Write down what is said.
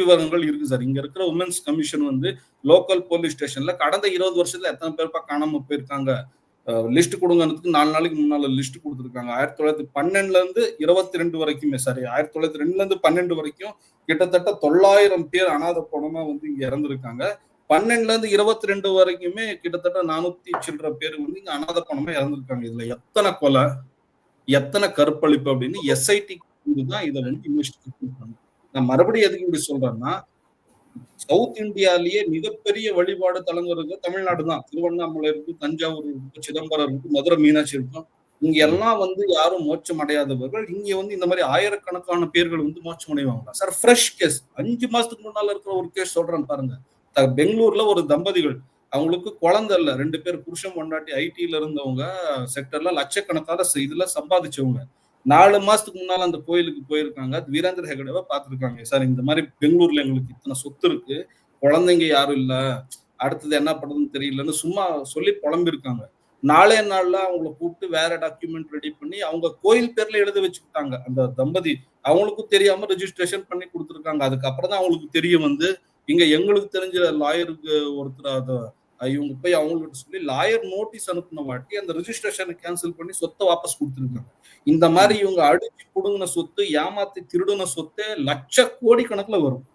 விவரங்கள் இருக்கு சார். இங்க இருக்கிற உமன்ஸ் கமிஷன் வந்து லோக்கல் போலீஸ் ஸ்டேஷன்ல கடந்த 20 வருஷத்துல எத்தன பேர்ப்பா காணாம போயிருக்காங்க. லிஸ்ட் குடுங்கறதுக்கு 4 நாளைக்கு முன்னால லிஸ்ட் குடுத்துருக்காங்க. 1912ல இருந்து 22 வரைக்குமே சாரி 1902ல இருந்து 12 வரைக்கும் கிட்டத்தட்ட 900 பேர் அனாதை பொணமா வந்து இங்க இறந்திருக்காங்க. 12ல இருந்து 22 வரைக்குமே கிட்டத்தட்ட 400 சில்ற பேர் வந்து இங்க அனாதை பொணமா இறந்திருக்காங்க. இதுல எத்தன கொலை, எத்தன கற்பழிப்பு அப்படின்னு எஸ்ஐடி தான் இத வந்து இன்வெஸ்டிகேட் பண்ணும். நான் மறுபடியும் எதுக்கு இப்படி சொல்றேன்னா, சவுத் இந்தியாலயே மிகப்பெரிய வழிபாடு தலங்கிறது தமிழ்நாடு தான். திருவண்ணாமலை இருக்கு, தஞ்சாவூர் இருக்கு, சிதம்பரம் இருக்கு, மதுரை மீனாட்சி இருக்கும். இங்க எல்லாம் வந்து யாரும் மோட்சம் அடையாதவர்கள். இங்க வந்து இந்த மாரி ஆயிரக்கணக்கான பேர்கள் வந்து மோட்சம் அடைவாங்களா? Sir fresh case. 5 மாசத்துக்கு முன்னால இருக்கிற ஒரு கேஸ் சொல்றேன் பாருங்க. பெங்களூர்ல ஒரு தம்பதிகள். அவங்களுக்கு குழந்தை இல்ல. 2 பேர் புருஷன், பொண்டாட்டி ஐடில இருந்தவங்க, செக்டர்ல லட்சக்கணக்கான இதுல சம்பாதிச்சவங்க. 4 மாசத்துக்கு முன்னால அந்த கோயிலுக்கு போயிருக்காங்க. வீரேந்திர ஹெகடேவ பார்த்திருக்காங்க. சார் இந்த மாரி பெங்களூர்ல எங்களுக்கு இத்தன சொத்து இருக்கு. குழந்தைங்க யாரும் இல்ல. அடுத்தது என்ன பண்றதுன்னு தெரியலன்னு சும்மா சொல்லி புலம்பியிருக்காங்க. நாளே நாள்ல அவங்கள கூப்பிட்டு வேற டாக்குமெண்ட் ரெடி பண்ணி அவங்க கோயில் பேர்ல எழுத வச்சுக்கிட்டாங்க. அந்த தம்பதி. அவங்களுக்கும் தெரியாம ரெஜிஸ்ட்ரேஷன் பண்ணி குடுத்துருக்காங்க. அதுக்கப்புறம் தான் அவங்களுக்கு தெரிய வந்து, இங்க எங்களுக்கு தெரிஞ்ச லாயருக்கு ஒருத்தர் இவங்க போய் அவங்ககிட்ட சொல்லி லாயர் நோட்டீஸ் அனுப்புன வாட்டி அந்த ரெஜிஸ்ட்ரேஷன கேன்சல் பண்ணி சொத்த வாபஸ் குடுத்துருக்காங்க. இந்த மாரி இவங்க அடிச்சு புடுங்குன சொத்து, ஏமாத்தி திருடுன சொத்து லட்ச கோடி கணக்குல வரும்.